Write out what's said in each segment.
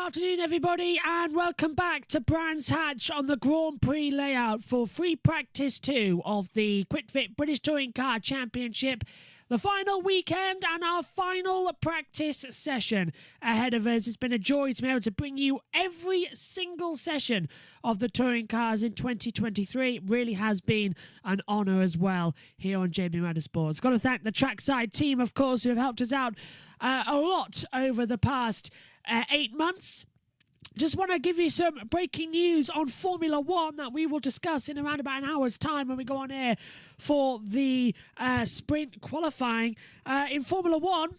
afternoon, everybody, and welcome back to Brands Hatch on the Grand Prix layout for free practice 2 of the QuickFit British Touring Car Championship. The final weekend and our final practice session ahead of us. It's been a joy to be able to bring you every single session of the touring cars in 2023. It really has been an honour as well here on JB Motorsports. Got to thank the trackside team, of course, who have helped us out a lot over the past 8 months. Just want to give you some breaking news on Formula One that we will discuss in around about an hour's time when we go on air for the sprint qualifying. In Formula One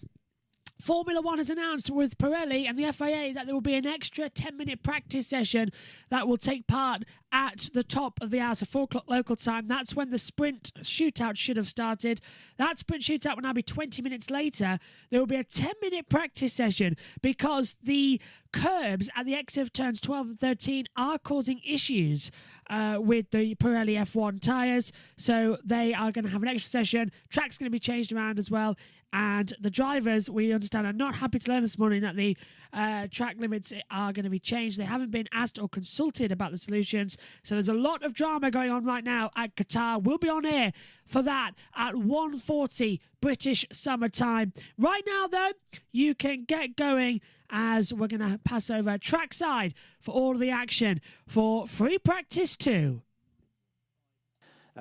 has announced with Pirelli and the FIA that there will be an extra 10-minute practice session that will take part at the top of the hour, so 4 o'clock local time. That's when the sprint shootout should have started. That sprint shootout will now be 20 minutes later. There will be a 10-minute practice session because the curbs at the exit of turns 12 and 13 are causing issues with the Pirelli F1 tyres. So they are going to have an extra session. Track's going to be changed around as well. And the drivers, we understand, are not happy to learn this morning that the track limits are going to be changed. They haven't been asked or consulted about the solutions. So there's a lot of drama going on right now at Qatar. We'll be on air for that at 1:40 British summer time. Right now, though, you can get going as we're going to pass over trackside for all of the action for free practice 2.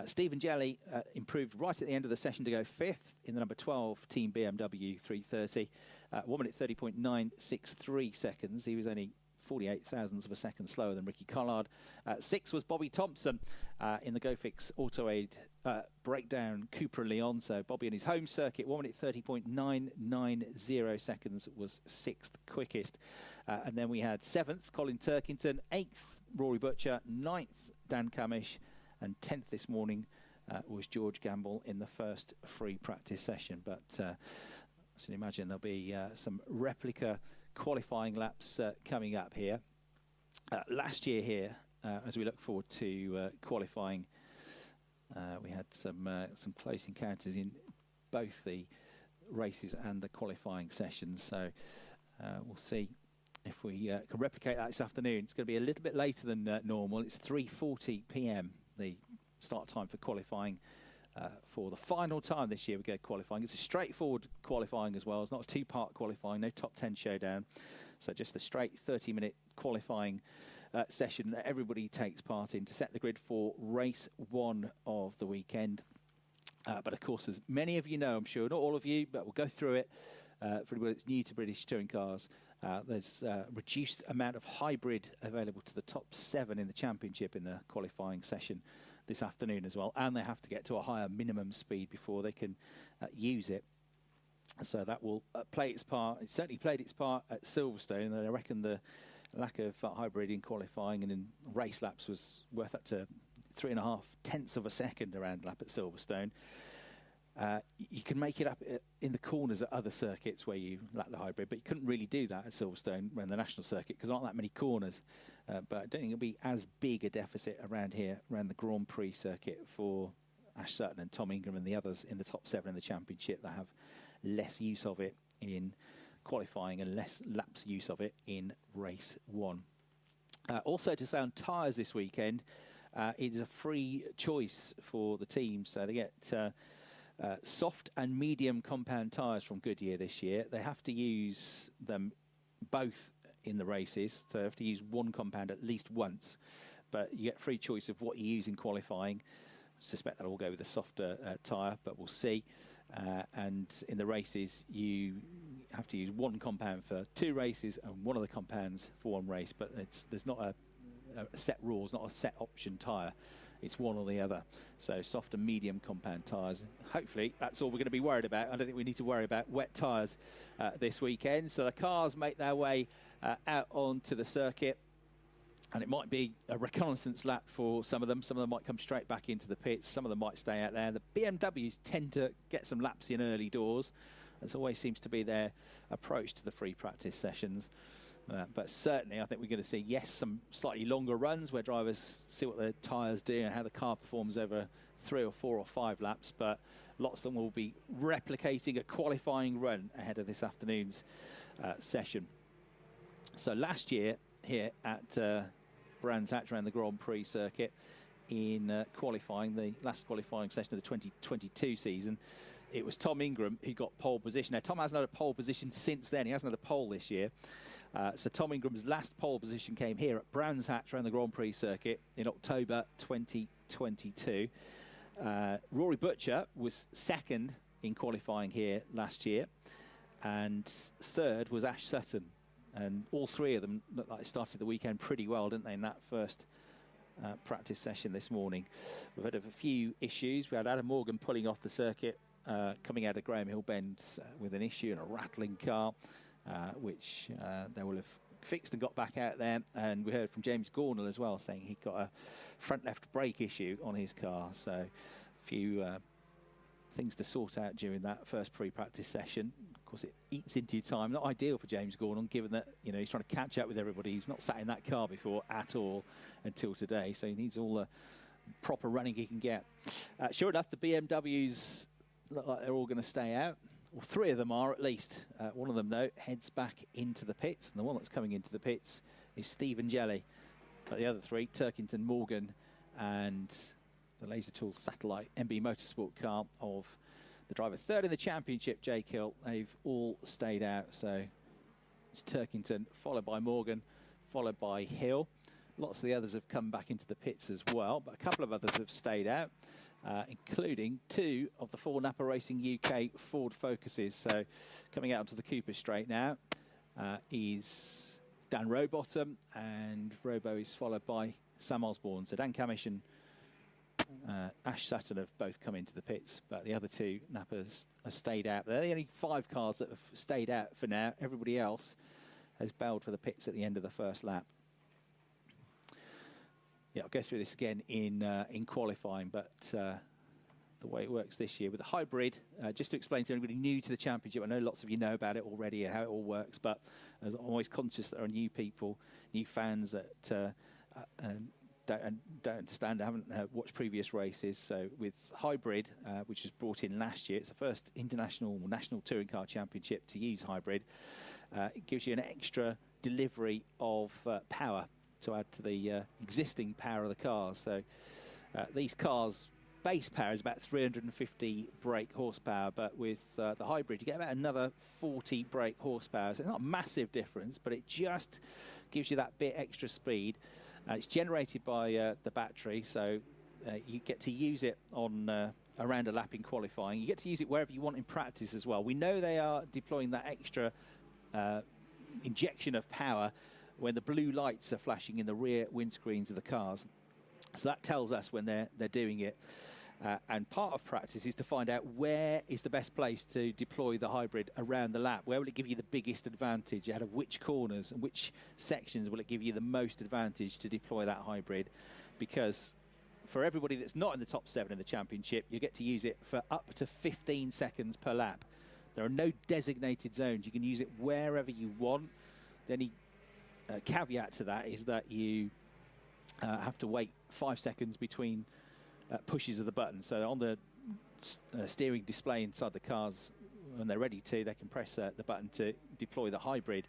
Stephen Jelly improved right at the end of the session to go 5th in the number 12 Team BMW 330. 1 minute 30.963 seconds. He was only 48 thousandths of a second slower than Ricky Collard. 6th was Bobby Thompson in the GoFix Auto Aid breakdown Cupra Leon. So Bobby in his home circuit, 1 minute 30.990 seconds was 6th quickest. And then we had 7th Colin Turkington, 8th Rory Butcher, 9th Dan Camish, and 10th this morning was George Gamble in the first free practice session. But as you can imagine, there'll be some replica qualifying laps coming up here. Last year here, as we look forward to qualifying, we had some close encounters in both the races and the qualifying sessions. So we'll see if we can replicate that this afternoon. It's going to be a little bit later than normal. It's 3:40 p.m. the start time for qualifying for the final time this year we go qualifying. It's a straightforward qualifying as well. It's not a two-part qualifying, no top 10 showdown. So just a straight 30-minute qualifying session that everybody takes part in to set the grid for race 1 of the weekend. But of course, as many of you know, I'm sure, not all of you, but we'll go through it for anybody that's new to British touring cars. There's a reduced amount of hybrid available to the top 7 in the championship in the qualifying session this afternoon as well, and they have to get to a higher minimum speed before they can use it. So that will play its part. It certainly played its part at Silverstone, and I reckon the lack of hybrid in qualifying and in race laps was worth up to 3.5 tenths of a second around lap at Silverstone. You can make it up in the corners at other circuits where you lack the hybrid, but you couldn't really do that at Silverstone around the national circuit because there aren't that many corners. But I don't think it'll be as big a deficit around here, around the Grand Prix circuit for Ash Sutton and Tom Ingram and the others in the top 7 in the championship that have less use of it in qualifying and less laps use of it in race 1. Also to say on tyres this weekend, it is a free choice for the teams. So they get soft and medium compound tyres from Goodyear this year. They have to use them both in the races, so they have to use one compound at least once. But you get free choice of what you use in qualifying. I suspect that will go with a softer tyre, but we'll see. And in the races, you have to use one compound for 2 races and one of the compounds for 1 race. But there's not a set rule, it's not a set option tyre. It's one or the other. So soft and medium compound tyres. Hopefully that's all we're going to be worried about. I don't think we need to worry about wet tyres this weekend. So the cars make their way out onto the circuit. And it might be a reconnaissance lap for some of them. Some of them might come straight back into the pits. Some of them might stay out there. The BMWs tend to get some laps in early doors. That always seems to be their approach to the free practice sessions. But certainly, I think we're going to see, yes, some slightly longer runs where drivers see what their tyres do and how the car performs over 3 or 4 or 5 laps. But lots of them will be replicating a qualifying run ahead of this afternoon's session. So last year here at Brands Hatch around the Grand Prix circuit in qualifying, the last qualifying session of the 2022 season, it was Tom Ingram who got pole position. Now, Tom hasn't had a pole position since then. He hasn't had a pole this year. So Tom Ingram's last pole position came here at Brands Hatch around the Grand Prix circuit in October 2022. Rory Butcher was second in qualifying here last year, and third was Ash Sutton. And all three of them looked like they started the weekend pretty well, didn't they, in that first practice session this morning. We've had a few issues. We had Adam Morgan pulling off the circuit, coming out of Graham Hill Bend with an issue and a rattling car, which they will have fixed and got back out there. And we heard from James Gornall as well, saying he got a front left brake issue on his car. So a few things to sort out during that first pre-practice session. Of course, it eats into your time. Not ideal for James Gornall, given that, you know, he's trying to catch up with everybody. He's not sat in that car before at all until today, so he needs all the proper running he can get. Sure enough, the BMWs look like they're all going to stay out. Well, three of them are, at least. One of them, though, heads back into the pits, and the one that's coming into the pits is Stephen Jelly. But the other three, Turkington, Morgan, and the Laser Tools Satellite MB Motorsport car of the driver third in the championship, Jake Hill, they've all stayed out. So it's Turkington, followed by Morgan, followed by Hill. Lots of the others have come back into the pits as well, but a couple of others have stayed out, including two of the 4 Napa Racing UK Ford Focuses. So coming out onto the Cooper Straight now is Dan Rowbottom, and Robo is followed by Sam Osborne. So Dan Camish and Ash Sutton have both come into the pits, but the other two Napas have stayed out. They're the only 5 cars that have stayed out for now. Everybody else has bailed for the pits at the end of the first lap. Yeah, I'll go through this again in qualifying, but the way it works this year with the hybrid, just to explain to anybody new to the championship, I know lots of you know about it already and how it all works, but I'm always conscious that there are new people, new fans that don't understand, haven't watched previous races. So with hybrid, which was brought in last year, it's the first international or national touring car championship to use hybrid. It gives you an extra delivery of power to add to the existing power of the cars. So these cars, base power is about 350 brake horsepower, but with the hybrid you get about another 40 brake horsepower. So it's not a massive difference, but it just gives you that bit extra speed. It's generated by the battery, so you get to use it on around a lap in qualifying. You get to use it wherever you want in practice as well. We know they are deploying that extra injection of power when the blue lights are flashing in the rear windscreens of the cars. So that tells us when they're doing it. And part of practice is to find out where is the best place to deploy the hybrid around the lap. Where will it give you the biggest advantage? Out of which corners and which sections will it give you the most advantage to deploy that hybrid? Because for everybody that's not in the top 7 in the championship, you get to use it for up to 15 seconds per lap. There are no designated zones. You can use it wherever you want. The only caveat to that is that you have to wait 5 seconds between pushes of the button. So on the steering display inside the cars, when they're ready to, they can press the button to deploy the hybrid.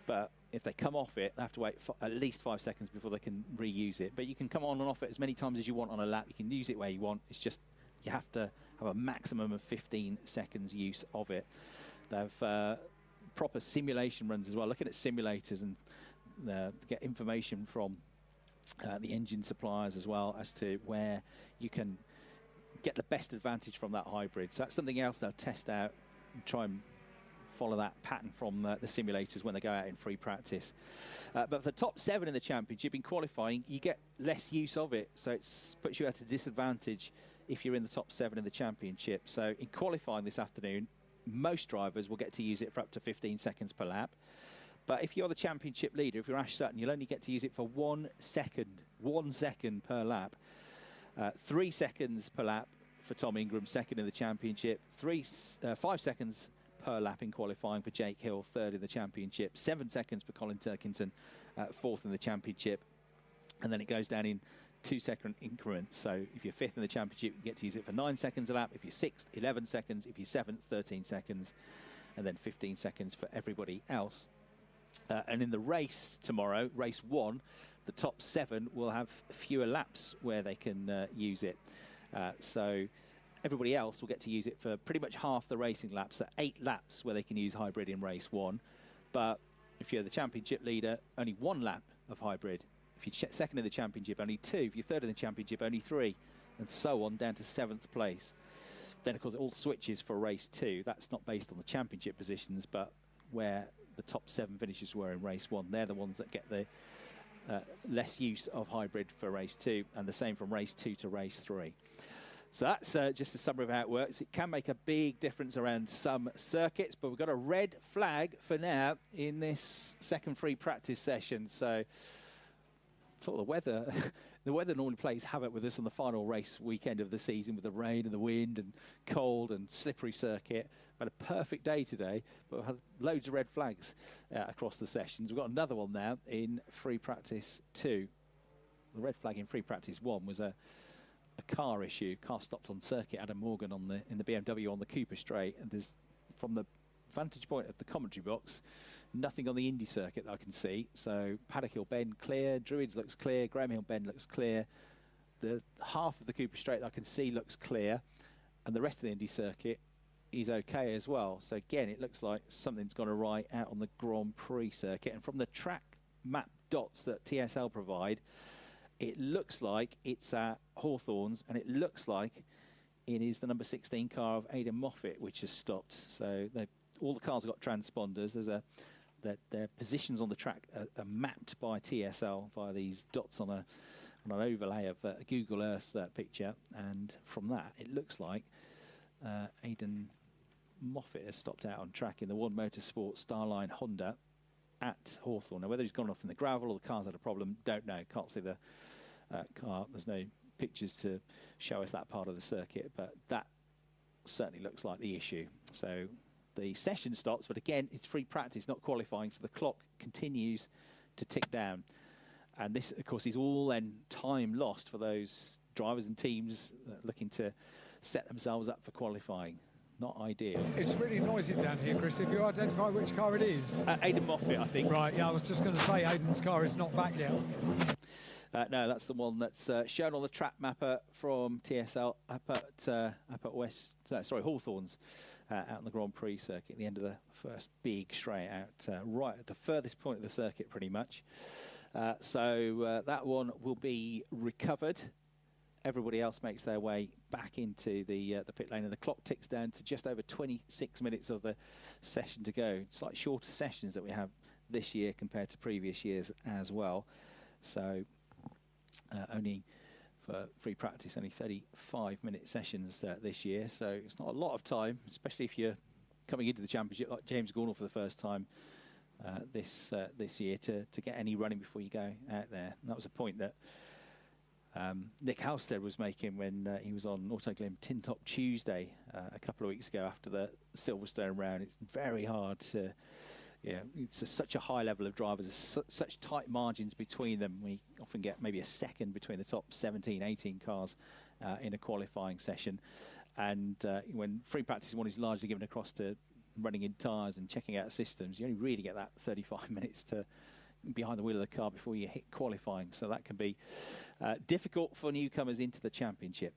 But if they come off it, they have to wait at least 5 seconds before they can reuse it. But you can come on and off it as many times as you want on a lap. You can use it where you want. It's just you have to have a maximum of 15 seconds use of it. They've proper simulation runs as well. Looking at simulators and get information from the engine suppliers as well as to where you can get the best advantage from that hybrid. So that's something else they'll test out and try and follow that pattern from the simulators when they go out in free practice. But for the top 7 in the championship, in qualifying, you get less use of it. So it puts you at a disadvantage if you're in the top 7 in the championship. So in qualifying this afternoon, most drivers will get to use it for up to 15 seconds per lap. But if you're the championship leader, if you're Ash Sutton, you'll only get to use it for 1 second. 1 second per lap. 3 seconds per lap for Tom Ingram, second in the championship. 5 seconds per lap in qualifying for Jake Hill, third in the championship. 7 seconds for Colin Turkington, fourth in the championship. And then it goes down in 2-second increments. So if you're fifth in the championship, you get to use it for 9 seconds a lap. If you're sixth, 11 seconds. If you're seventh, 13 seconds. And then 15 seconds for everybody else. And in the race tomorrow, race 1, the top 7 will have fewer laps where they can use it. So everybody else will get to use it for pretty much half the racing laps, so 8 laps where they can use hybrid in race 1. But if you're the championship leader, only 1 lap of hybrid. If you're second in the championship, only 2. If you're third in the championship, only 3. And so on, down to 7th place. Then, of course, it all switches for race 2. That's not based on the championship positions, but where the top 7 finishes were in race 1. They're the ones that get the less use of hybrid for race 2, and the same from race 2 to race 3. So that's just a summary of how it works. It can make a big difference around some circuits, but we've got a red flag for now in this second free practice session. So sort of the weather normally plays havoc with us on the final race weekend of the season, with the rain and the wind and cold and slippery circuit. We've had a perfect day today, but we've had loads of red flags across the sessions. We've got another one now in free practice 2. The red flag in free practice 1 was a car issue. Car stopped on circuit. Adam Morgan in the BMW on the Cooper Straight, and there's, from the vantage point of the commentary box, nothing on the Indy circuit that I can see. So Paddock Hill Bend clear, Druids looks clear, Graham Hill Bend looks clear. The half of the Cooper Straight that I can see looks clear, and the rest of the Indy circuit is okay as well. So again, it looks like something's gone awry out on the Grand Prix circuit. And from the track map dots that TSL provide, it looks like it's at Hawthorns, and it looks like it is the number 16 car of Aidan Moffat which has stopped. So all the cars have got transponders. Their positions on the track are mapped by TSL via these dots on an overlay of a Google Earth picture, and from that it looks like Aidan Moffat has stopped out on track in the One Motorsport Starline Honda at Hawthorn. Now, whether he's gone off in the gravel or the car's had a problem, don't know. Can't see the car. There's no pictures to show us that part of the circuit, but that certainly looks like the issue. So the session stops, but again, it's free practice, not qualifying, so the clock continues to tick down. And this, of course, is all then time lost for those drivers and teams looking to set themselves up for qualifying. Not ideal. It's really noisy down here, Chris. If you identify which car it is. Aidan Moffat, I think. Right, yeah, I was just going to say Aidan's car is not back yet. No, that's the one that's shown on the track mapper from TSL up at Hawthorns, out on the Grand Prix circuit, at the end of the first big straight out, right at the furthest point of the circuit, pretty much. So that one will be recovered. Everybody else makes their way back into the pit lane, and the clock ticks down to just over 26 minutes of the session to go. Slightly shorter sessions that we have this year compared to previous years as well. So only for free practice, only 35-minute sessions this year. So it's not a lot of time, especially if you're coming into the championship like James Gornall for the first time this year, to get any running before you go out there. And that was a point that Nick Halstead was making when he was on Autoglim Tin Top Tuesday a couple of weeks ago after the Silverstone round. It's very hard to, it's such a high level of drivers, there's such tight margins between them. We often get maybe a second between the top 17, 18 cars in a qualifying session. And when free practice one is largely given across to running in tyres and checking out systems, you only really get that 35 minutes to behind the wheel of the car before you hit qualifying. So that can be difficult for newcomers into the championship.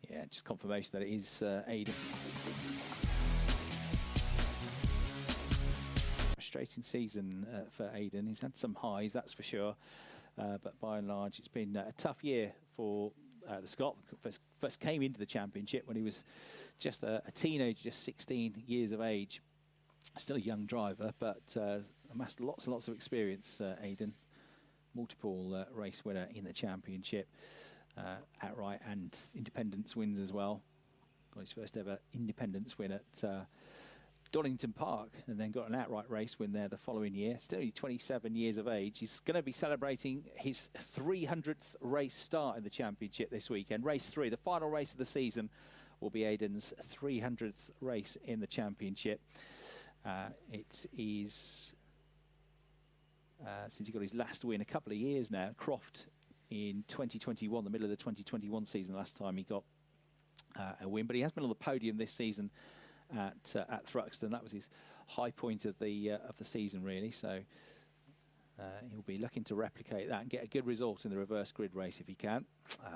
Yeah, just confirmation that it is Aidan. Frustrating season for Aidan. He's had some highs, that's for sure, but by and large it's been a tough year for the Scot. First came into the championship when he was just a teenager, just 16 years of age. Still a young driver, but amassed lots and lots of experience, Aidan. Multiple race winner in the championship, outright and independence wins as well. Got his first ever independence win at Donington Park, and then got an outright race win there the following year. Still only 27 years of age. He's going to be celebrating his 300th race start in the championship this weekend. Race 3, the final race of the season, will be Aidan's 300th race in the championship. It is since he got his last win a couple of years now, Croft in 2021, the middle of the 2021 season, last time he got a win. But he has been on the podium this season at Thruxton. That was his high point of the season, really. So he'll be looking to replicate that and get a good result in the reverse grid race if he can.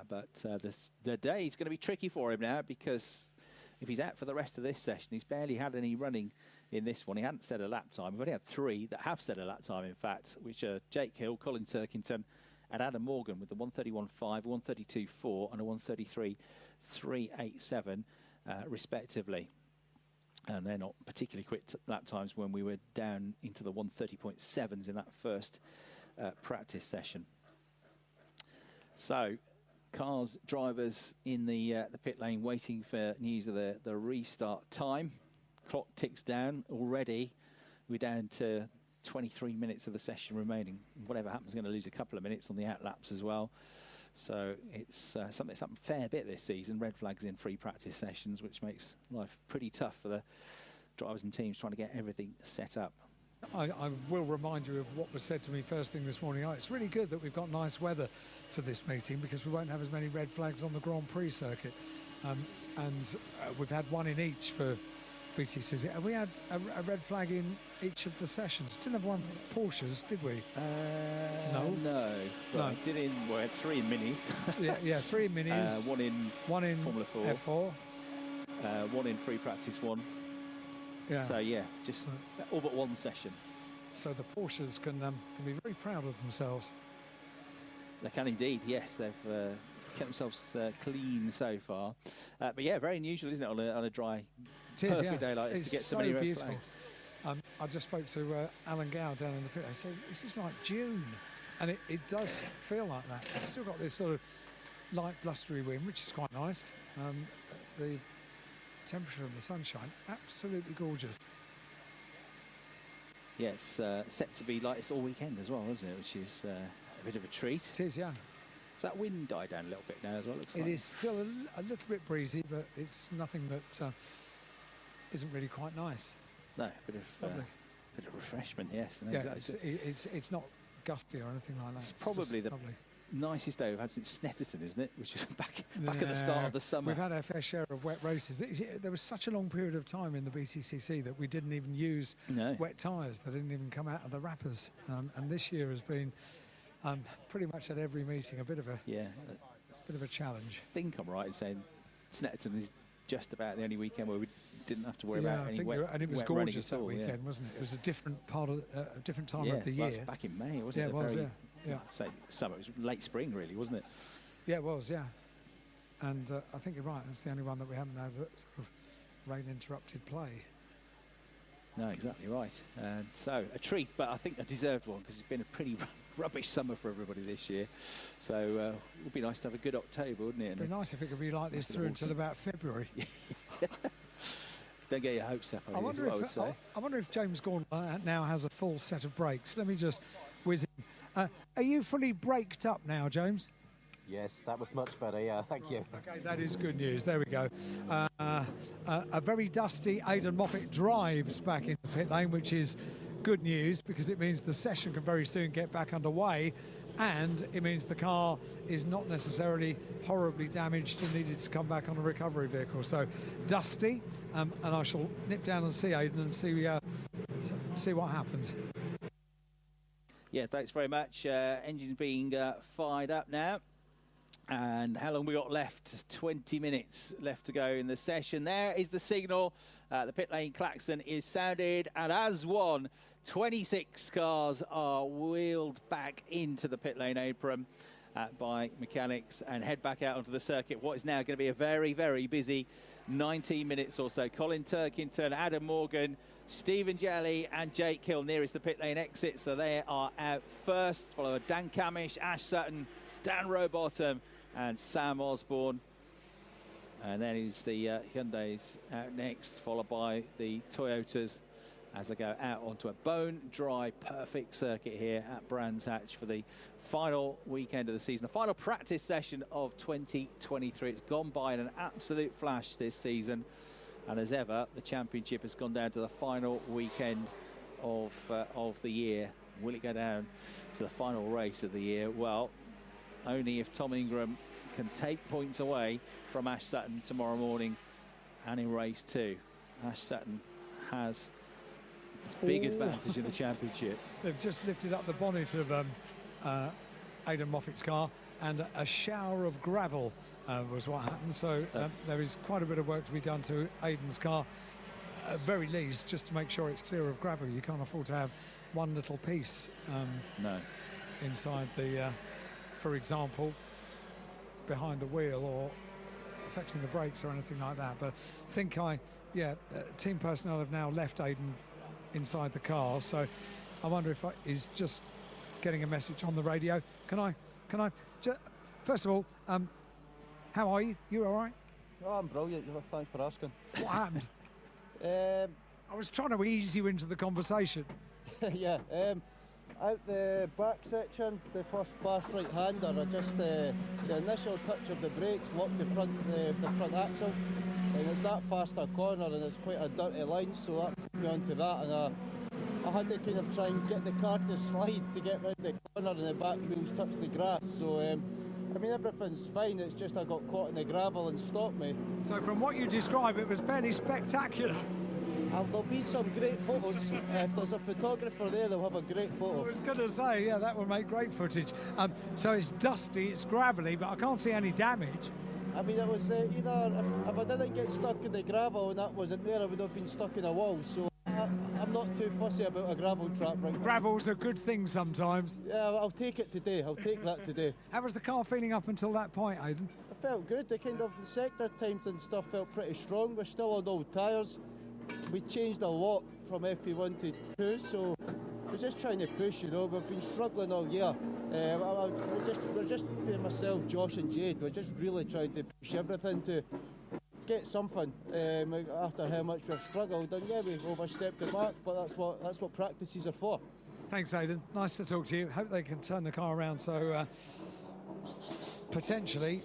But the day is going to be tricky for him now, because if he's out for the rest of this session, he's barely had any running in this one. He hadn't set a lap time. We've only had 3 that have set a lap time, in fact, which are Jake Hill, Colin Turkington and Adam Morgan with the 131.5, 132.4 and a 133.387 respectively. And they're not particularly quick lap times when we were down into the 130.7s in that first practice session. So cars, drivers in the pit lane waiting for news of the restart time. Clock ticks down already. We're down to 23 minutes of the session remaining. Whatever happens, going to lose a couple of minutes on the out laps as well. So it's something that's happened a fair bit this season. Red flags in free practice sessions, which makes life pretty tough for the drivers and teams trying to get everything set up. I will remind you of what was said to me first thing this morning. It's really good that we've got nice weather for this meeting, because we won't have as many red flags on the Grand Prix circuit. We've had one in each for BTCC. Have we had a red flag in each of the sessions? Didn't have one for Porsches, did we? No. No. We had 3 in minis. yeah, 3 in minis. One in Formula 4. F4. 1 in free practice 1. Yeah. So yeah, just all but 1 session. So the Porsches can be very proud of themselves. They can indeed, yes. They've kept themselves clean so far. But yeah, very unusual, isn't it, on a dry, perfect day like this to get so many red flags. I just spoke to Alan Gow down in the pit. I said, this is like June. And it does feel like that. It's still got this sort of light blustery wind, which is quite nice. The temperature and the sunshine, absolutely gorgeous. Yeah, it's set to be like this all weekend as well, isn't it? Which is a bit of a treat. It is, yeah. Does that wind die down a little bit now as well? It is still a little bit breezy, but it's nothing that isn't really quite nice. No, a bit of refreshment, yes. Yeah, exactly. it's not gusty or anything like that. It's probably the nicest day we've had since Snetterton, isn't it? Which was back at the start of the summer. We've had our fair share of wet races. There was such a long period of time in the BTCC that we didn't even use wet tyres. They didn't even come out of the wrappers. And this year has been pretty much at every meeting a bit of a challenge. I think I'm right in saying Snetterton is just about the only weekend where we didn't have to worry about any wet running. And it was gorgeous that weekend, wasn't it? It was a different part of a different time of the year. It was back in May, wasn't it? Yeah, it was. Yeah. Say summer. It was late spring, really, wasn't it? Yeah, it was. Yeah. And I think you're right. That's the only one that we haven't had sort of rain-interrupted play. No, exactly right. And so a treat, but I think a deserved one, because it's been a pretty rubbish summer for everybody this year. So it would be nice to have a good October, wouldn't it? It'd be nice if it could be like this through until about February. Don't get your hopes up, I would say. I wonder if James Gordon now has a full set of brakes. Let me just whiz in. Are you fully braked up now, James? Yes, that was much better, yeah, thank you. Okay, that is good news. There we go. A very dusty Aidan Moffat drives back into pit lane, which is good news, because it means the session can very soon get back underway, and it means the car is not necessarily horribly damaged and needed to come back on a recovery vehicle. So dusty, and I shall nip down and see Aidan and see what happens. Yeah, thanks very much. Engines being fired up now. And how long we got left? 20 minutes left to go in the session. There is the signal. The pit lane klaxon is sounded, and as one, 26 cars are wheeled back into the pit lane apron by mechanics and head back out onto the circuit. What is now going to be a very, very busy 19 minutes or so. Colin Turkington, Adam Morgan, Stephen Jelly and Jake Hill nearest the pit lane exit. So they are out first, followed by Dan Camish, Ash Sutton, Dan Rowbottom and Sam Osborne. And then is the Hyundais out next, followed by the Toyotas as they go out onto a bone-dry, perfect circuit here at Brands Hatch for the final weekend of the season, the final practice session of 2023. It's gone by in an absolute flash this season. And as ever, the championship has gone down to the final weekend of the year. Will it go down to the final race of the year? Well, only if Tom Ingram can take points away from Ash Sutton tomorrow morning and in race 2. Ash Sutton has this big advantage in the championship. They've just lifted up the bonnet of Aidan Moffat's car, and a shower of gravel was what happened. So there is quite a bit of work to be done to Aidan's car, at very least, just to make sure it's clear of gravel. You can't afford to have one little piece inside the, for example, behind the wheel or affecting the brakes or anything like that. But team personnel have now left Aidan inside the car, so I wonder if he's just getting a message on the radio. Can I first of all, how are you? You all right? Oh, I'm brilliant. Thanks for asking. What happened? I was trying to ease you into the conversation. Yeah. Out the back section, the first fast right-hander, the initial touch of the brakes locked the front axle, and it's that faster corner, and it's quite a dirty line, so that put me onto that, and I had to kind of try and get the car to slide to get round the corner, and the back wheels touched the grass. So I mean, everything's fine. It's just I got caught in the gravel and stopped me. So from what you describe, it was fairly spectacular. There'll be some great photos. If there's a photographer there, they'll have a great photo. I was going to say, yeah, that would make great footage. So it's dusty, it's gravelly, but I can't see any damage. I mean, it was either if I didn't get stuck in the gravel and that wasn't there, I would have been stuck in a wall. So I'm not too fussy about a gravel trap right now. Gravel's a good thing sometimes. Yeah, I'll take it today. I'll take that today. How was the car feeling up until that point, Aidan? I felt good. The sector times and stuff felt pretty strong. We're still on old tyres. We changed a lot from FP1 to 2, so we're just trying to push, you know. We've been struggling all year. We're just myself, Josh and Jade, we're just really trying to push everything to get something after how much we've struggled. And yeah, we've overstepped the mark, but that's what practices are for. Thanks, Aidan. Nice to talk to you. Hope they can turn the car around so potentially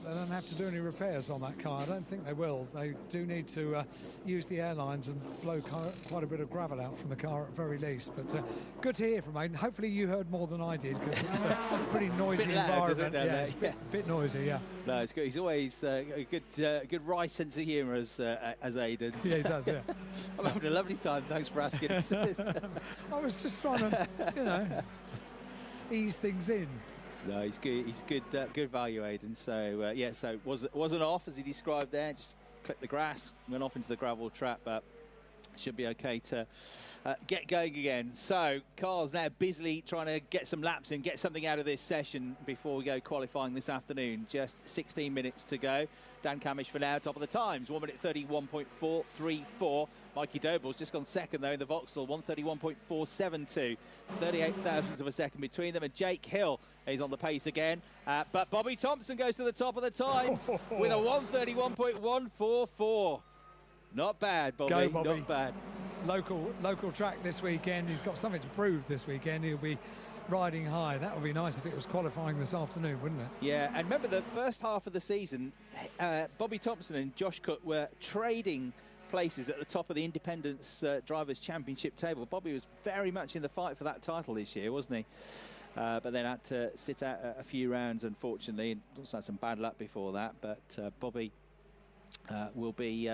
they don't have to do any repairs on that car. I don't think they will. They do need to use the airlines and blow quite a bit of gravel out from the car at very least. But good to hear from Aidan. Hopefully you heard more than I did, because it's a pretty noisy environment. Yeah, it's a bit noisy, yeah. No, it's good. He's always a good wry sense of humour as Aidan. Yeah, he does, yeah. I'm having a lovely time. Thanks for asking. I was just trying to, ease things in. No, he's good. He's good value, Aidan. So so wasn't off as he described there. Just clipped the grass, went off into the gravel trap, but should be okay to get going again. So cars now busily trying to get some laps in, get something out of this session before we go qualifying this afternoon. Just 16 minutes to go. Dan Camish for now, top of the times, 1 minute 31.434. Mikey Doble's just gone second though in the Vauxhall, 131.472. 38 thousandths of a second between them, and Jake Hill is on the pace again. But Bobby Thompson goes to the top of the times with a 131.144. Not bad, Bobby. Go, Bobby. Not bad. Local track this weekend. He's got something to prove this weekend. He'll be riding high. That would be nice if it was qualifying this afternoon, wouldn't it? Yeah, and remember the first half of the season, Bobby Thompson and Josh Cook were trading places at the top of the Independence Drivers' Championship table. Bobby was very much in the fight for that title this year, wasn't he? But then had to sit out a few rounds, unfortunately, and also had some bad luck before that. But Bobby will be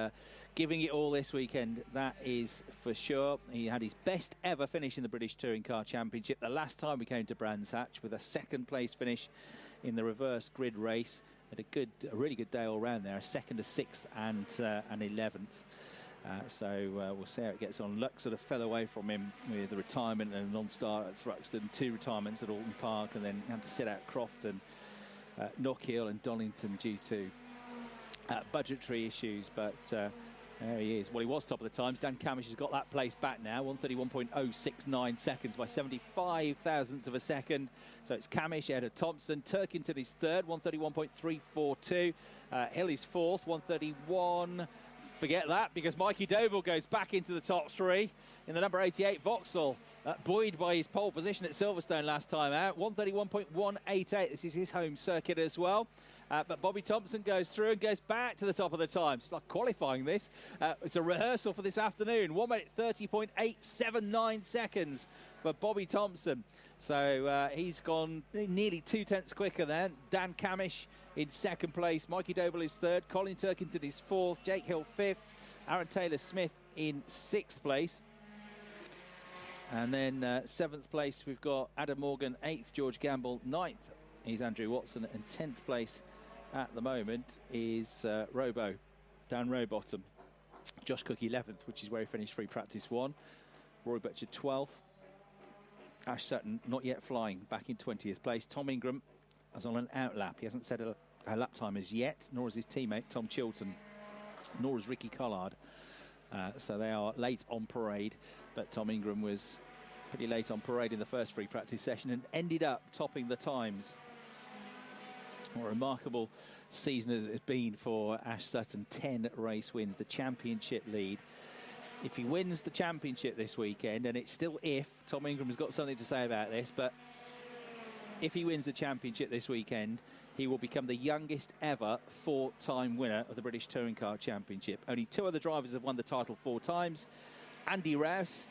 giving it all this weekend, that is for sure. He had his best ever finish in the British Touring Car Championship the last time we came to Brands Hatch, with a second place finish in the reverse grid race. Had a really good day all round there, a second, a sixth and an 11th. So we'll see how it gets on. Luck sort of fell away from him with the retirement and a non-start at Thruxton, 2 retirements at Alton Park, and then had to sit out Crofton, Knockhill and Donington due to budgetary issues. But there he is. Well, he was top of the times. Dan Camish has got that place back now, 131.069 seconds by 75 thousandths of a second. So it's Camish ahead of Thompson. Turkington is third, 131.342. Hill is fourth, 131. Forget that, because Mikey Doble goes back into the top three in the number 88 Vauxhall, buoyed by his pole position at Silverstone last time out, 131.188. This is his home circuit as well. But Bobby Thompson goes through and goes back to the top of the times. It's like qualifying this. It's a rehearsal for this afternoon. 1 minute 30.879 seconds for Bobby Thompson. So he's gone nearly 2 tenths quicker then. Dan Camish in second place. Mikey Doble is third. Colin Turkington is fourth. Jake Hill fifth. Aaron Taylor-Smith in sixth place. And then seventh place, we've got Adam Morgan, eighth, George Gamble, ninth is Andrew Watson, and 10th place at the moment is Dan Rowbottom. Josh Cook 11th, which is where he finished free practice 1. Roy Butcher 12th. Ash Sutton not yet flying, back in 20th place. Tom Ingram is on an outlap. He hasn't set a lap time as yet, nor has his teammate Tom Chilton, nor has Ricky Collard. So they are late on parade, but Tom Ingram was pretty late on parade in the first free practice session and ended up topping the times. What a remarkable season it has been for Ash Sutton. 10 race wins, the championship lead. If he wins the championship this weekend, and it's still if, Tom Ingram has got something to say about this, but if he wins the championship this weekend, he will become the youngest ever 4-time winner of the British Touring Car Championship. Only 2 other drivers have won the title 4 times. Andy Rouse,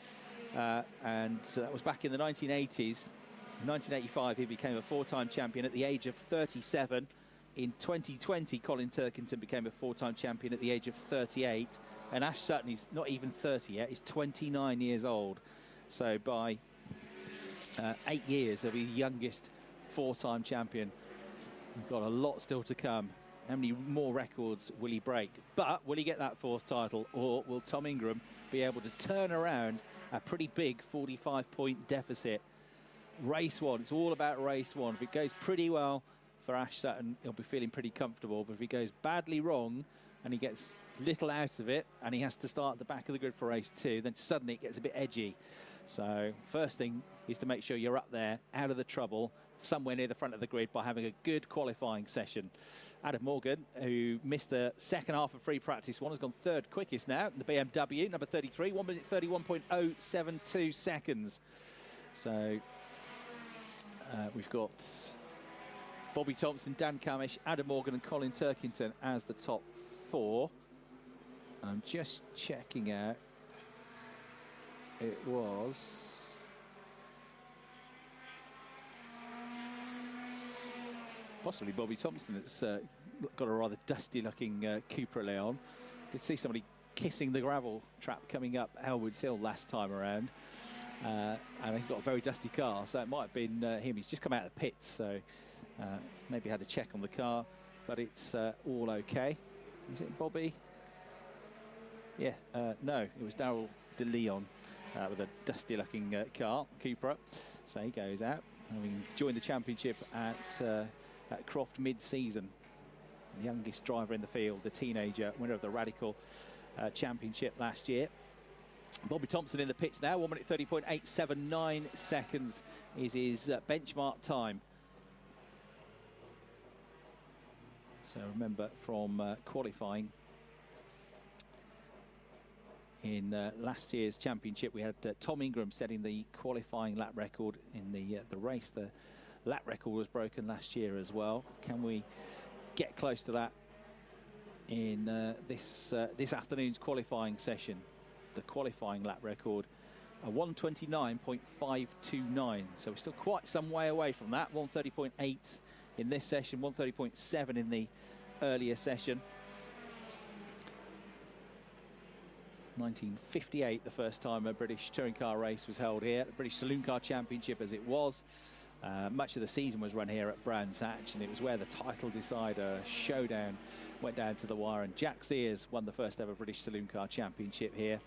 and that was back in the 1980s. In 1985, he became a 4-time champion at the age of 37. In 2020, Colin Turkington became a 4-time champion at the age of 38. And Ash Sutton, he's not even 30 yet, he's 29 years old. So by 8 years, he'll be the youngest 4-time champion. We've got a lot still to come. How many more records will he break? But will he get that 4th title, or will Tom Ingram be able to turn around a pretty big 45-point deficit? Race 1, it's all about race 1. If it goes pretty well for Ash Sutton, he'll be feeling pretty comfortable. But if he goes badly wrong and he gets little out of it and he has to start at the back of the grid for race 2, then suddenly it gets a bit edgy. So first thing is to make sure you're up there, out of the trouble, somewhere near the front of the grid by having a good qualifying session. Adam Morgan, who missed the second half of free practice 1, has gone 3rd quickest now. The BMW, number 33, 1 minute 31.072 seconds. So we've got Bobby Thompson, Dan Camish, Adam Morgan and Colin Turkington as the top 4. I'm just checking out. It was possibly Bobby Thompson that's got a rather dusty-looking Cupra Leon. Did see somebody kissing the gravel trap coming up Elwood's Hill last time around. And he got a very dusty car, so it might have been him. He's just come out of the pits, so maybe had a check on the car, but it's all okay. Is it Bobby? Yeah, no, it was Darryl De Leon with a dusty-looking car, Cupra. So he goes out, having joined the championship at Croft mid-season. The youngest driver in the field, the teenager, winner of the Radical Championship last year. Bobby Thompson in the pits now. 1 minute 30.879 seconds is his benchmark time. So remember from qualifying in last year's championship, we had Tom Ingram setting the qualifying lap record in the race. The lap record was broken last year as well. Can we get close to that in this afternoon's qualifying session? The qualifying lap record, a 129.529. So we're still quite some way away from that. 130.8 in this session, 130.7 in the earlier session. 1958, the first time a British touring car race was held here, the British Saloon Car Championship as it was. Much of the season was run here at Brands Hatch, and it was where the title decider showdown went down to the wire, and Jack Sears won the first ever British Saloon Car Championship here.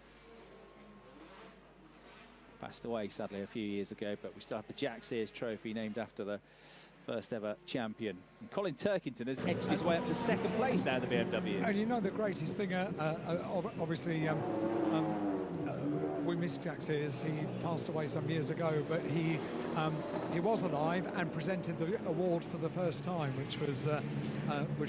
Passed away sadly a few years ago, but we still have the Jack Sears trophy named after the first ever champion. And Colin Turkington has edged his way up to 2nd place now in the BMW. And you know the greatest thing, obviously, we miss Jack Sears. He passed away some years ago, but he was alive and presented the award for the first time, which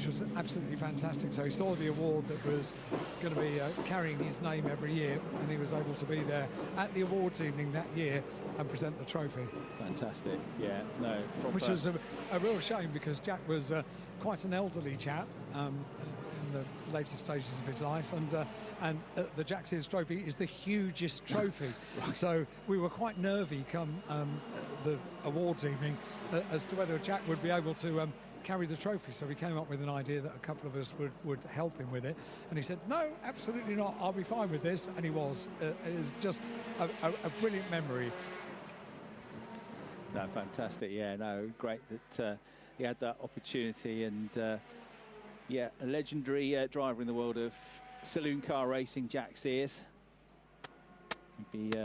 was absolutely fantastic. So he saw the award that was going to be carrying his name every year, and he was able to be there at the awards evening that year and present the trophy. Fantastic. Yeah, no. Proper. Which was a real shame, because Jack was quite an elderly chap. In the later stages of his life, and the Jack Sears Trophy is the hugest trophy. Right. So we were quite nervy come the awards evening as to whether Jack would be able to carry the trophy. So we came up with an idea that a couple of us would help him with it, and he said, "No, absolutely not. I'll be fine with this." And he was. It is just a brilliant memory. No, fantastic. Yeah, no, great that he had that opportunity, and yeah, a legendary driver in the world of saloon car racing, Jack Sears. He'd be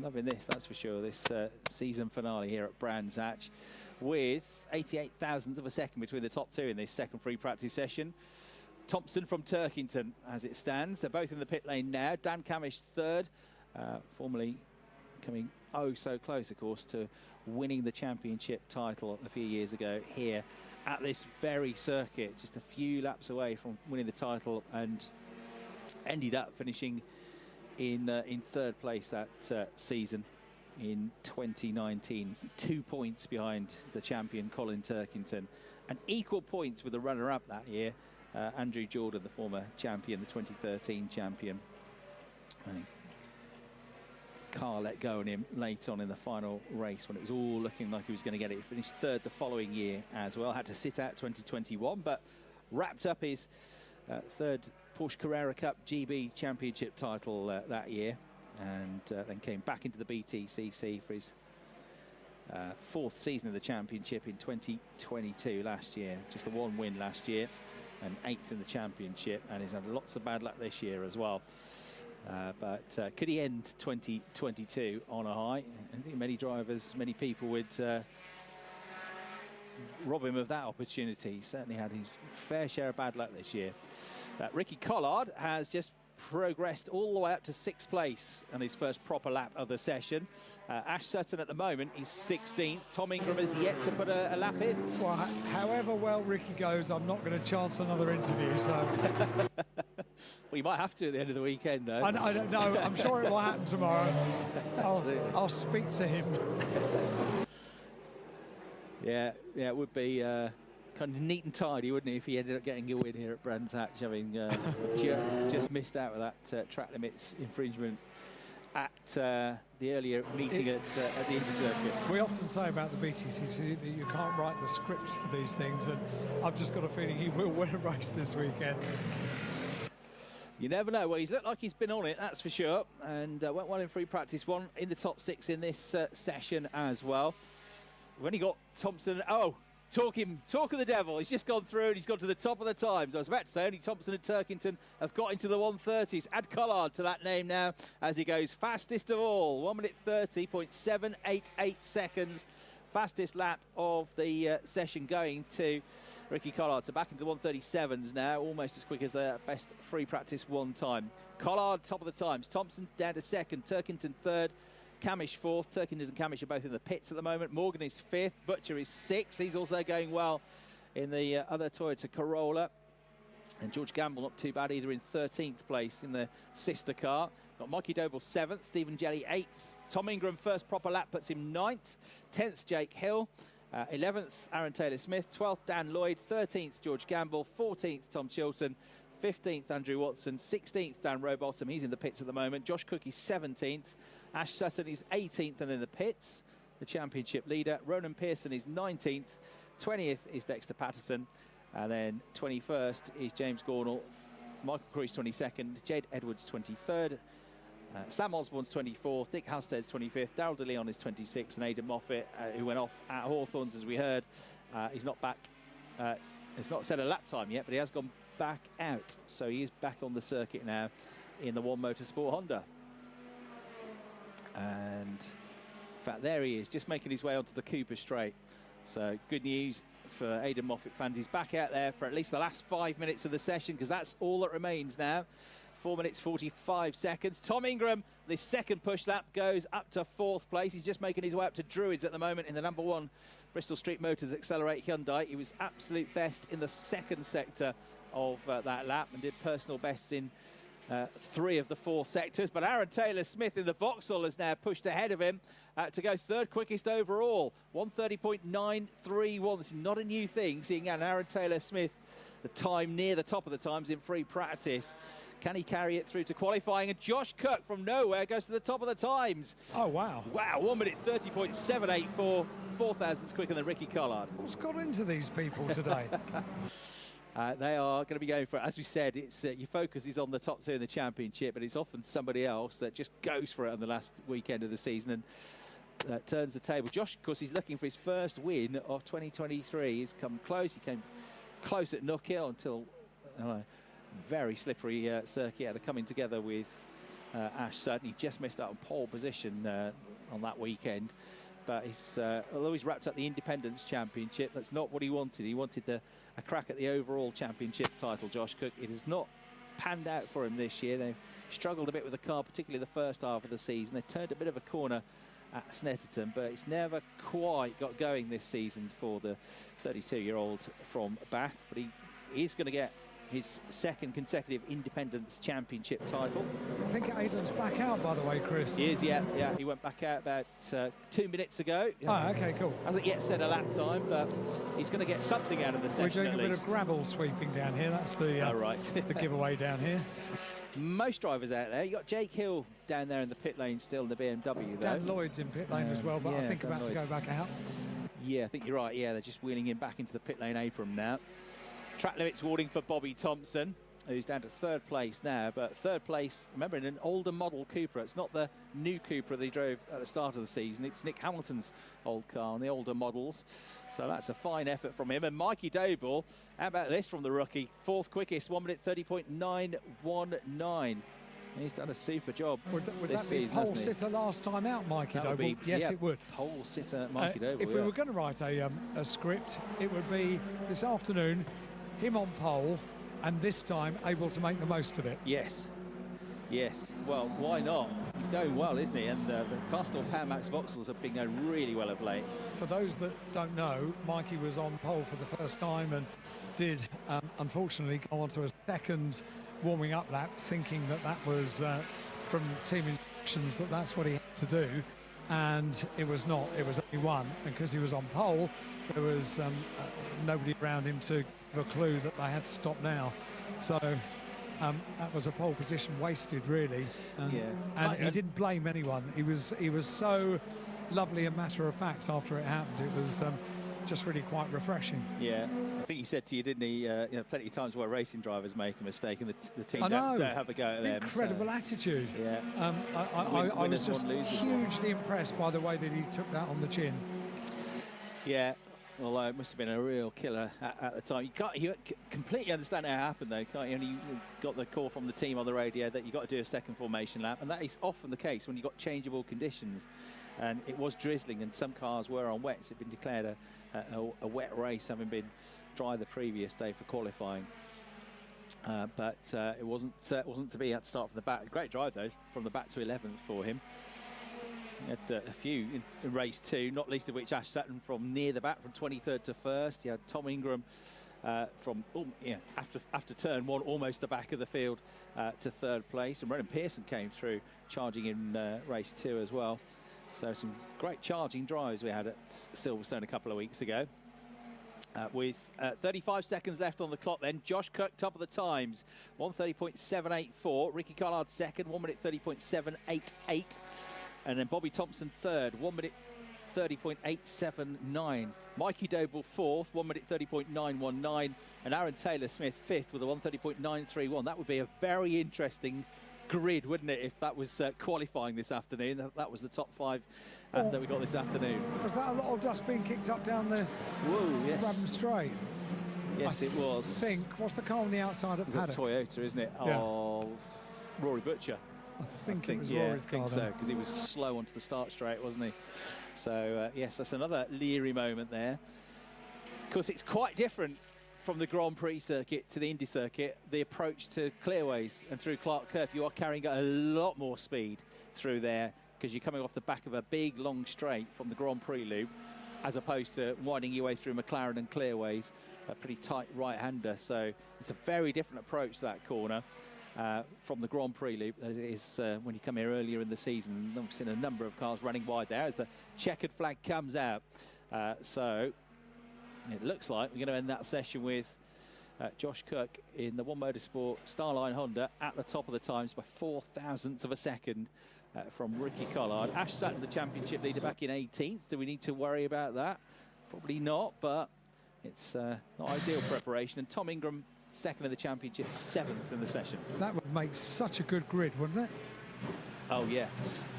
loving this, that's for sure, this season finale here at Brands Hatch, with 88 thousandths of a second between the top two in this second free practice session. Thompson from Turkington, as it stands. They're both in the pit lane now. Dan Camish third, formerly coming so close, of course, to winning the championship title a few years ago here at this very circuit, just a few laps away from winning the title, and ended up finishing in third place that season in 2019, 2 points behind the champion Colin Turkington, and equal points with the runner-up that year, Andrew Jordan, the former champion, the 2013 champion. Car let go on him late on in the final race when it was all looking like he was going to get it. He finished third the following year as well. Had to sit out 2021, but wrapped up his third Porsche Carrera Cup GB Championship title that year, and then came back into the BTCC for his fourth season of the championship in 2022 last year. Just a one win last year and 8th in the championship, and he's had lots of bad luck this year as well. But could he end 2022 on a high? I think many drivers, many people would rob him of that opportunity. He certainly had his fair share of bad luck this year. Ricky Collard has just progressed all the way up to 6th place on his first proper lap of the session. Ash Sutton at the moment, he's 16th. Tom Ingram has yet to put a lap in. Well, however well Ricky goes, I'm not going to chance another interview, so... Well, you might have to at the end of the weekend, though. I don't know. I'm sure it will happen tomorrow. I'll speak to him. Yeah, it would be kind of neat and tidy, wouldn't it, if he ended up getting a win here at Brands Hatch, having just missed out with that track limits infringement at the earlier meeting at the Indy Circuit. We often say about the BTCC that you can't write the scripts for these things, and I've just got a feeling he will win a race this weekend. You never know. Well, he's looked like he's been on it, that's for sure, and went well in free practice one, in the top 6 in this session as well. We've only got Thompson. Oh, talk of the devil. He's just gone through and he's got to the top of the times. I was about to say only Thompson and Turkington have got into the 130s. Add Collard to that name now as he goes fastest of all. 1 minute 30.788 seconds. Fastest lap of the session going to Ricky Collard. So back into the 137s now, almost as quick as the best free practice one time. Collard top of the times. Thompson down to 2nd. Turkington 3rd. Camish 4th. Turkington and Camish are both in the pits at the moment. Morgan is 5th. Butcher is 6th. He's also going well in the other Toyota Corolla. And George Gamble not too bad either, in 13th place in the sister car. Got Mikey Doble 7th. Stephen Jelly 8th. Tom Ingram first proper lap puts him 9th. 10th Jake Hill. 11th Aaron Taylor-Smith. 12th Dan Lloyd. 13th George Gamble. 14th Tom Chilton. 15th Andrew Watson. 16th Dan Rowbottom. He's in the pits at the moment. Josh Cook is 17th. Ash Sutton is 18th and in the pits, the championship leader. Ronan Pearson is 19th. 20th is Dexter Patterson. And then 21st is James Gornall. Michael Cruz 22nd. Jade Edwards 23rd. Sam Osborne's 24th. Nick Halstead's 25th. Darryl DeLeon is 26th. And Aidan Moffat, who went off at Hawthorns, as we heard, he's not back. He's not set a lap time yet, but he has gone back out. So he is back on the circuit now in the One Motorsport Honda. And in fact, there he is, just making his way onto the Cooper Straight. So good news for Aidan Moffat fans. He's back out there for at least the last 5 minutes of the session, because that's all that remains now 4 minutes 45 seconds. Tom Ingram, the second push lap, goes up to 4th place. He's just making his way up to Druids at the moment in the number 1 Bristol Street Motors Accelerate Hyundai. He was absolute best in the second sector of that lap and did personal bests in 3 of the 4 sectors. But Aaron Taylor-Smith in the Vauxhall has now pushed ahead of him to go 3rd quickest overall. 1:30.931. This is not a new thing, seeing Aaron Taylor-Smith the time near the top of the times in free practice. Can he carry it through to qualifying? And Josh Cook from nowhere goes to the top of the times. Oh, wow. Wow, 1:30.784. 4 thousandths quicker than Ricky Collard. What's got into these people today? They are going to be going for it. As we said, it's your focus is on the top 2 in the championship, but it's often somebody else that just goes for it on the last weekend of the season and turns the table. Josh, of course, he's looking for his first win of 2023. He's come close. He came close at Nook Hill until very slippery circuit. They're coming together with Ash Sutton. He just missed out on pole position on that weekend. But he's, although he's wrapped up the Independence Championship, that's not what he wanted. He wanted a crack at the overall championship title, Josh Cook. It has not panned out for him this year. They've struggled a bit with the car, particularly the first half of the season. They turned a bit of a corner at Snetterton, but it's never quite got going this season for the 32-year-old from Bath. But he is going to get his 2nd consecutive Independence Championship title. I think Aidan's back out, by the way, Chris. He is, yeah. He went back out about 2 minutes ago. Oh, okay, cool. Hasn't yet set a lap time, but he's going to get something out of the session. We're doing a bit of gravel sweeping down here. That's the right. the giveaway down here. Most drivers out there. You got Jake Hill down there in the pit lane still in the BMW, though. Dan Lloyd's in pit lane as well, but yeah, I think Dan about Lloyd to go back out. Yeah, I think you're right. Yeah, they're just wheeling him back into the pit lane apron now. Track limits warning for Bobby Thompson, who's down to 3rd place now. But 3rd place, remember, in an older model Cupra. It's not the new Cupra that he drove at the start of the season. It's Nick Hamilton's old car on the older models. So that's a fine effort from him. And Mikey Doble, how about this from the rookie? 4th quickest, 1:30.919. He's done a super job Would this that be season, pole hasn't he? sitter last time out, Mikey That would Doble? be, Yes, yeah, it would. Pole sitter Mikey Doble. If we were going to write a script, it would be this afternoon, him on pole, and this time able to make the most of it. Yes. Yes. Well, why not? He's going well, isn't he? And the Castor Power Max Vauxhalls have been going really well of late. For those that don't know, Mikey was on pole for the first time and did, unfortunately, go on to a 2nd warming up lap, thinking that was from team instructions that's what he had to do. And it was not. It was only 1. And because he was on pole, there was nobody around him to give a clue that they had to stop now. So that was a pole position wasted, really. And he didn't blame anyone. He was so lovely and matter of fact after it happened. It was just really quite refreshing. Yeah, I think he said to you, didn't he? Plenty of times where racing drivers make a mistake and the team don't have a go at them. Incredible attitude. Yeah. I was just hugely impressed by the way that he took that on the chin. Yeah. Although it must have been a real killer at the time. You completely understand how it happened, though, can't you? And you got the call from the team on the radio that you got to do a 2nd formation lap, and that is often the case when you've got changeable conditions. And it was drizzling, and some cars were on wets. It had been declared a wet race, having been dry the previous day for qualifying. But it wasn't to be at the start from the back. Great drive, though, from the back to 11th for him. He had a few in race 2, not least of which Ash Sutton from near the back, from 23rd to 1st. You had Tom Ingram from after turn 1, almost the back of the field to 3rd place. And Ronan Pearson came through, charging in race 2 as well. So some great charging drives we had at Silverstone a couple of weeks ago. With 35 seconds left on the clock then, Josh Cook top of the times, 1:30.784. Ricky Collard 2nd, 1:30.788. And then Bobby Thompson 3rd, 1:30.879. Mikey Doble 4th, 1:30.919. And Aaron Taylor-Smith 5th with a 1:30.931. That would be a very interesting grid, wouldn't it, if that was qualifying this afternoon? That was the top 5 that we got this afternoon. Was that a lot of dust being kicked up down the Brabham Straight? Yes, it was. I think. What's the car on the outside of Paddock? Toyota, isn't it? Yeah. Of Rory Butcher. I think it was Rory's car. I think so, because he was slow onto the start straight, wasn't he? So, yes, that's another leery moment there. Of course, it's quite different from the Grand Prix circuit to the Indy circuit, the approach to clearways and through Clark Curve, you are carrying a lot more speed through there because you're coming off the back of a big, long straight from the Grand Prix loop, as opposed to winding your way through McLaren and clearways, a pretty tight right-hander. So it's a very different approach to that corner from the Grand Prix loop as it is when you come here earlier in the season. I've seen a number of cars running wide there as the checkered flag comes out. So it looks like we're going to end that session with Josh Cook in the One Motorsport Starline Honda at the top of the times by 4 thousandths of a second from Ricky Collard. Ash Sutton, the championship leader, back in 18th. Do we need to worry about that? Probably not, but it's not ideal preparation. And Tom Ingram, second in the championship, 7th in the session. That would make such a good grid, wouldn't it? Oh, yeah.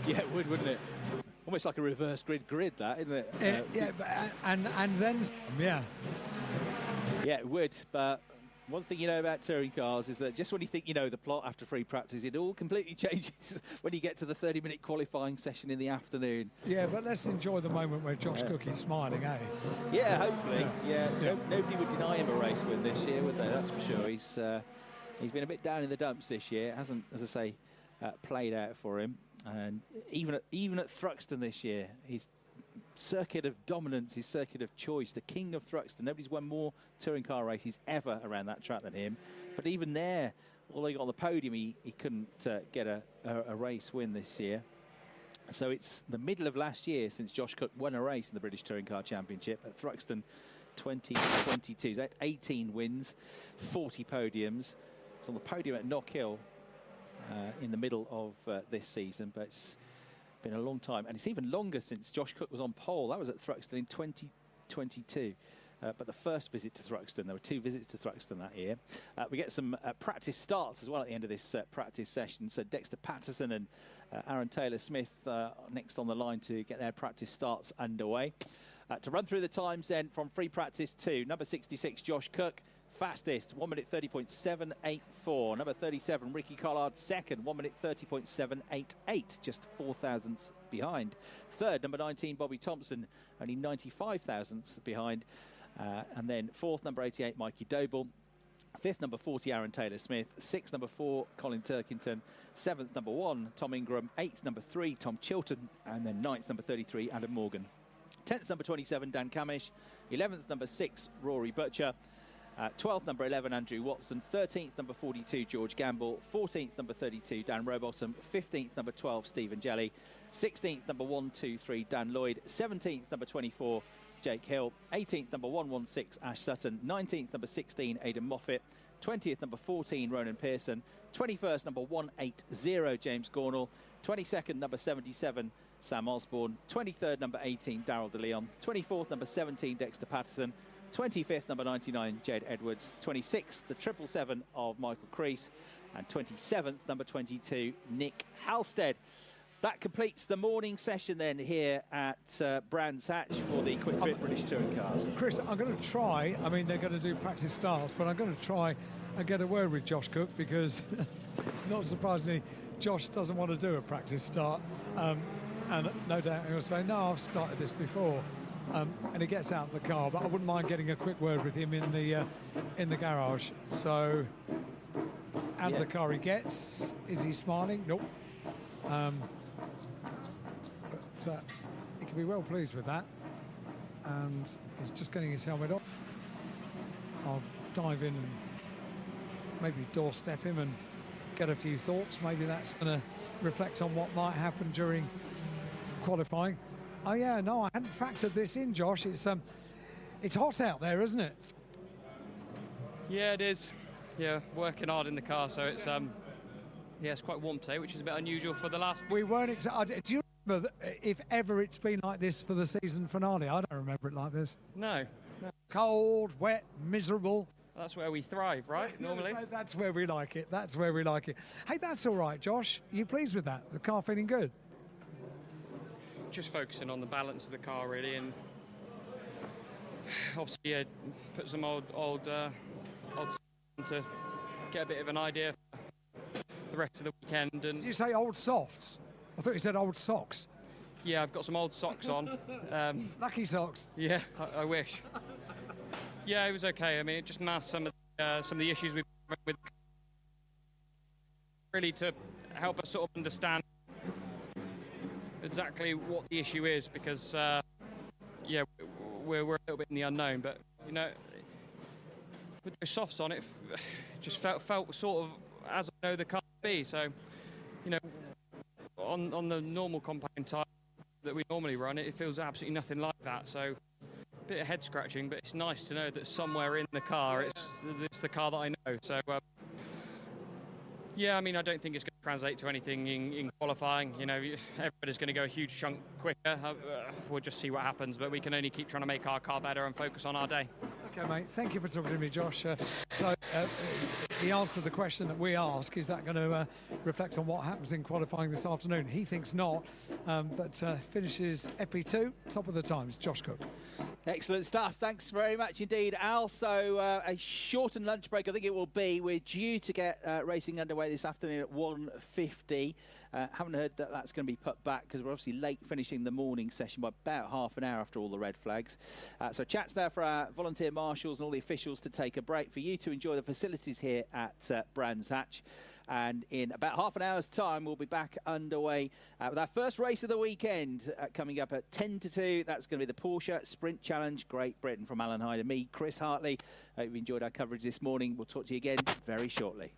Yeah, it would, wouldn't it? Almost like a reverse grid, that, isn't it? Yeah, and then some, yeah. Yeah, it would, but one thing you know about touring cars is that just when you think you know the plot after free practice, it all completely changes when you get to the 30-minute qualifying session in the afternoon. Yeah, but let's enjoy the moment where Josh Cook is smiling, eh? Yeah, hopefully. Yeah. Nobody would deny him a race win this year, would they? That's for sure. He's been a bit down in the dumps this year. It hasn't, as I say, played out for him. And even at Thruxton this year, his circuit of dominance, his circuit of choice, the king of Thruxton. Nobody's won more touring car races ever around that track than him. But even there, although he got on the podium, he couldn't get a race win this year. So it's the middle of last year since Josh Cook won a race in the British Touring Car Championship at Thruxton 2022. He's had 18 wins, 40 podiums. He's on the podium at Knockhill in the middle of this season, but it's been a long time, and it's even longer since Josh Cook was on pole. That was at Thruxton in 2022. But the first visit to Thruxton, there were 2 visits to Thruxton that year. We get some practice starts as well at the end of this practice session. So Dexter Patterson and Aaron Taylor-Smith next on the line to get their practice starts underway. To run through the times then from free practice 2, number 66, Josh Cook, fastest, 1 minute 30.784. Number 37, Ricky Collard, second, 1 minute 30.788, just 4 thousandths behind. Third, number 19, Bobby Thompson, only 95 thousandths behind. And then fourth, number 88, Mikey Doble. Fifth, number 40, Aaron Taylor-Smith. Sixth, number 4, Colin Turkington. Seventh, number 1, Tom Ingram. Eighth, number 3, Tom Chilton. And then ninth, number 33, Adam Morgan. 10th, number 27, Dan Camish. 11th, number 6, Rory Butcher. 12th, number 11, Andrew Watson. 13th, number 42, George Gamble. 14th, number 32, Dan Rowbottom. 15th, number 12, Stephen Jelly. 16th, number 123, Dan Lloyd. 17th, number 24, Jake Hill. 18th, number 116, Ash Sutton. 19th, number 16, Aidan Moffat. 20th, number 14, Ronan Pearson. 21st, number 180, James Gornall. 22nd, number 77, Sam Osborne. 23rd, number 18, Darryl De Leon. 24th, number 17, Dexter Patterson. 25th, number 99, Jade Edwards. 26th, the 777 of Michael Crease. And 27th, number 22, Nick Halstead. That completes the morning session then here at Brands Hatch for the Quick Fit British Touring Cars. Chris, I'm going to try, I mean, they're going to do practice starts, but I'm going to try and get a word with Josh Cook because, not surprisingly, Josh doesn't want to do a practice start. And no doubt he'll say, no, I've started this before. And he gets out of the car, but I wouldn't mind getting a quick word with him in the garage. So, out of the car he gets. Is he smiling? Nope. But he can be well pleased with that. And he's just getting his helmet off. I'll dive in and maybe doorstep him and get a few thoughts. Maybe that's going to reflect on what might happen during qualifying. Oh yeah, no, I hadn't factored this in, Josh. It's hot out there, isn't it? Yeah, it is. Yeah, working hard in the car, so it's it's quite warm today, which is a bit unusual for the last. We weren't. Do you remember if ever it's been like this for the season finale? I don't remember it like this. No. Cold, wet, miserable. That's where we thrive, right? Normally. That's where we like it. That's where we like it. Hey, that's all right, Josh. Are you pleased with that? The car feeling good? Just focusing on the balance of the car, really, and obviously put some old to get a bit of an idea for the rest of the weekend. And did you say old softs? I thought you said old socks. Yeah, I've got some old socks on. Lucky socks. Yeah, I wish. Yeah, it was okay. I mean, it just masked some of the issues we've had with, really to help us sort of understand exactly what the issue is, because yeah, we're a little bit in the unknown. But you know, with those softs on it, just felt sort of as I know the car to be. So you know, on the normal compound tyre that we normally run, it feels absolutely nothing like that. So a bit of head scratching, but it's nice to know that somewhere in the car it's the car that I know. So yeah, I mean, I don't think it's going to translate to anything in qualifying. You know, everybody's going to go a huge chunk quicker. We'll just see what happens, but we can only keep trying to make our car better and focus on our day. Okay, mate, thank you for talking to me, Josh. He answered the question that we ask. Is that going to reflect on what happens in qualifying this afternoon? He thinks not, but finishes FP2, top of the times. Josh Cook. Excellent stuff. Thanks very much indeed, Al. So a shortened lunch break, I think it will be. We're due to get racing underway this afternoon at 1:50. Haven't heard that that's going to be put back because we're obviously late finishing the morning session by about half an hour after all the red flags. So chat's there for our volunteer marshals and all the officials to take a break, for you to enjoy the facilities here at Brands Hatch. And in about half an hour's time, we'll be back underway with our first race of the weekend coming up at 10 to 2. That's going to be the Porsche Sprint Challenge Great Britain from Alan Hyde and me, Chris Hartley. Hope you've enjoyed our coverage this morning. We'll talk to you again very shortly.